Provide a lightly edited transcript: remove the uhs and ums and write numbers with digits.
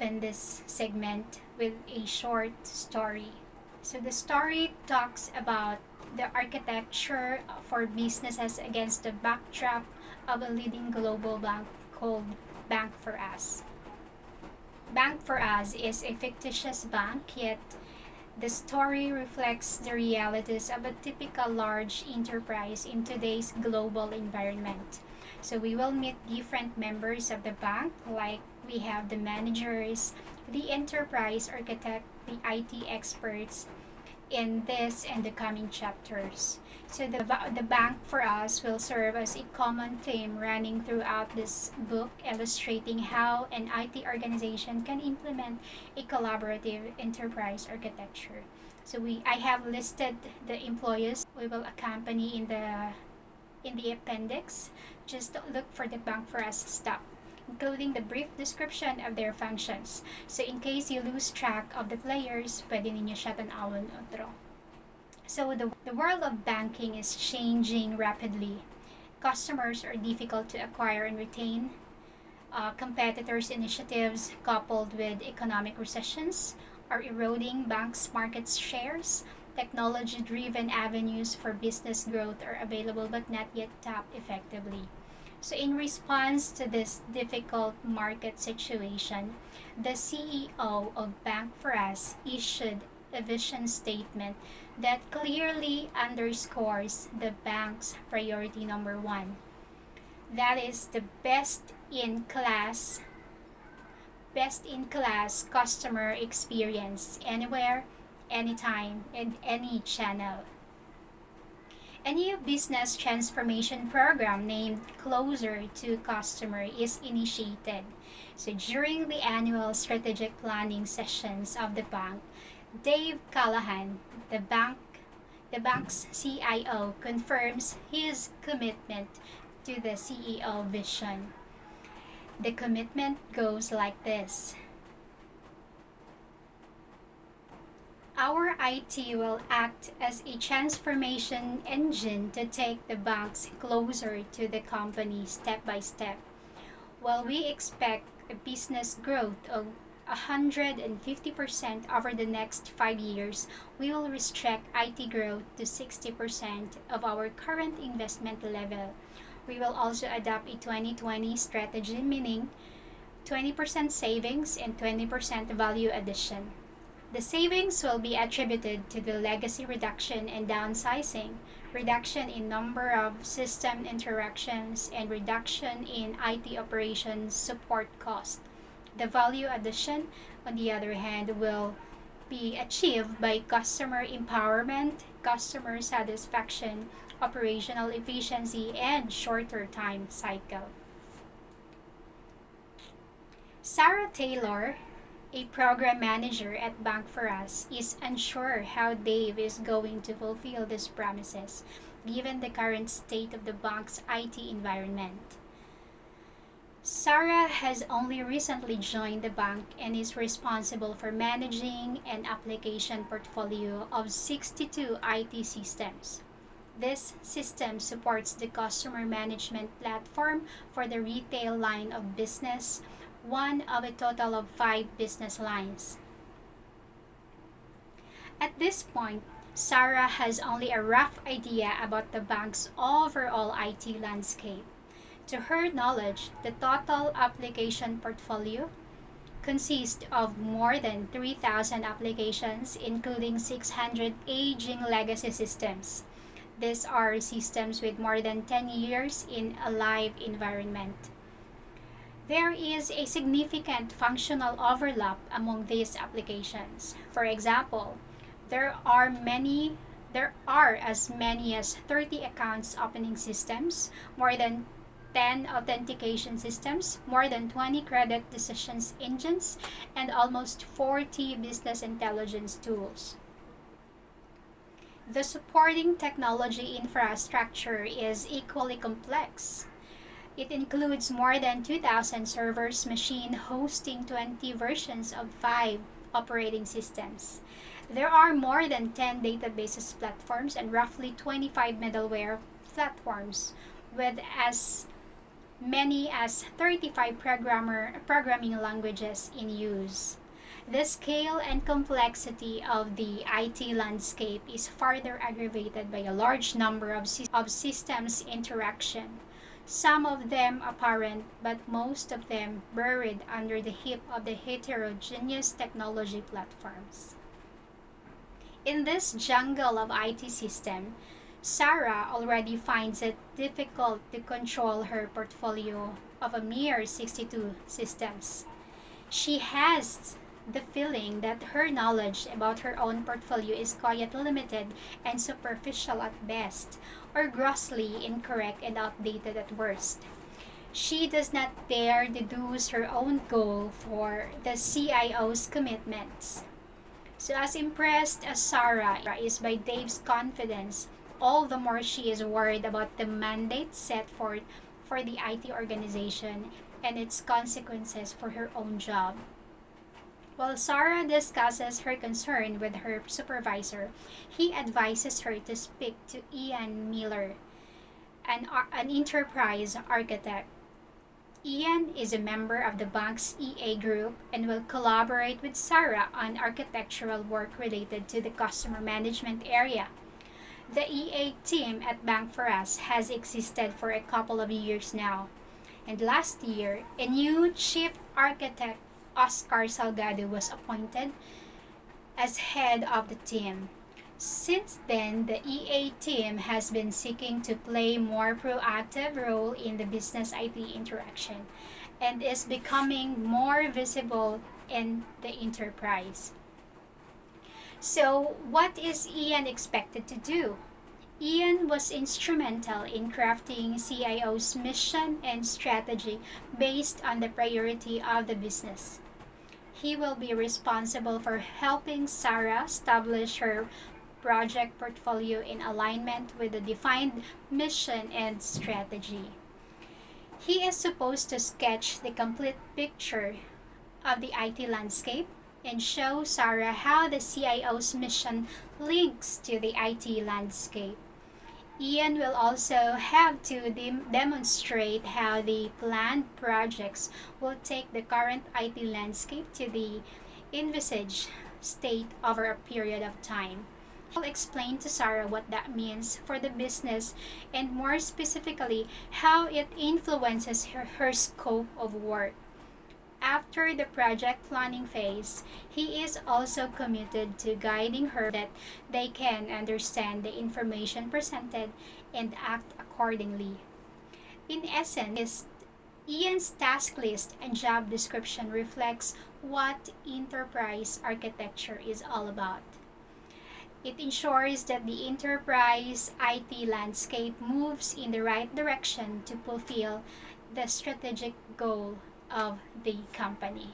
open this segment with a short story. So the story talks about the architecture for businesses against the backdrop of a leading global bank called Bank4Us. Bank4Us is a fictitious bank, yet the story reflects the realities of a typical large enterprise in today's global environment. So we will meet different members of the bank, like we have the managers, the enterprise architect, the IT experts in this and the coming chapters. So the Bank4Us will serve as a common theme running throughout this book, illustrating how an IT organization can implement a collaborative enterprise architecture. So I have listed the employees we will accompany in the appendix. Just look for the Bank4Us stuff, including the brief description of their functions. So in case you lose track of the players, pwede ninyo siya tanawon otro. So the world of banking is changing rapidly. Customers are difficult to acquire and retain. Competitors' initiatives, coupled with economic recessions, are eroding banks' market shares. Technology-driven avenues for business growth are available but not yet tapped effectively. So in response to this difficult market situation, the CEO of Bank4Us issued a vision statement that clearly underscores the bank's priority number one. That is the best in class customer experience anywhere, anytime, and any channel. A new business transformation program named Closer to Customer is initiated. So during the annual strategic planning sessions of the bank, Dave Callaghan, the bank's CIO, confirms his commitment to the CEO vision. The commitment goes like this. Our IT will act as a transformation engine to take the banks closer to the company step by step. While we expect a business growth of 150% over the next 5 years, we will restrict IT growth to 60% of our current investment level. We will also adopt a 2020 strategy, meaning 20% savings and 20% value addition. The savings will be attributed to the legacy reduction and downsizing, reduction in number of system interactions, and reduction in IT operations support cost. The value addition, on the other hand, will be achieved by customer empowerment, customer satisfaction, operational efficiency, and shorter time cycle. Sarah Taylor, a program manager at Bank4Us, is unsure how Dave is going to fulfill these promises given the current state of the bank's IT environment. Sarah has only recently joined the bank and is responsible for managing an application portfolio of 62 IT systems. This system supports the customer management platform for the retail line of business, one of a total of 5 business lines. At this point, Sarah has only a rough idea about the bank's overall IT landscape. To her knowledge, the total application portfolio consists of more than 3,000 applications, including 600 aging legacy systems. These are systems with more than 10 years in a live environment. There is a significant functional overlap among these applications. For example, there are as many as 30 accounts opening systems, more than 10 authentication systems, more than 20 credit decisions engines, and almost 40 business intelligence tools. The supporting technology infrastructure is equally complex. It includes more than 2,000 servers machine hosting 20 versions of 5 operating systems. There are more than 10 databases platforms and roughly 25 middleware platforms with as many as 35 programming languages in use. The scale and complexity of the IT landscape is further aggravated by a large number of systems interaction, some of them apparent but most of them buried under the heap of the heterogeneous technology platforms. In this jungle of IT system, Sarah already finds it difficult to control her portfolio of a mere 62 systems. She has the feeling that her knowledge about her own portfolio is quite limited and superficial at best, or grossly incorrect and outdated at worst. She does not dare deduce her own goal for the CIO's commitments. So, as impressed as Sarah is by Dave's confidence, all the more she is worried about the mandate set for the IT organization and its consequences for her own job. While Sarah discusses her concern with her supervisor, he advises her to speak to Ian Miller, an enterprise architect. Ian is a member of the bank's EA group and will collaborate with Sarah on architectural work related to the customer management area. The EA team at Bank4Us has existed for a couple of years now, and last year, a new chief architect, Oscar Salgado, was appointed as head of the team. Since then, the EA team has been seeking to play more proactive role in the business IT interaction and is becoming more visible in the enterprise. So, what is Ian expected to do? Ian was instrumental in crafting CIO's mission and strategy based on the priority of the business. He will be responsible for helping Sarah establish her project portfolio in alignment with the defined mission and strategy. He is supposed to sketch the complete picture of the IT landscape and show Sarah how the CIO's mission links to the IT landscape. Ian will also have to demonstrate how the planned projects will take the current IT landscape to the envisaged state over a period of time. I'll explain to Sarah what that means for the business and more specifically how it influences her scope of work. After the project planning phase, he is also committed to guiding her that they can understand the information presented and act accordingly. In essence, Ian's task list and job description reflects what enterprise architecture is all about. It ensures that the enterprise IT landscape moves in the right direction to fulfill the strategic goal of the company.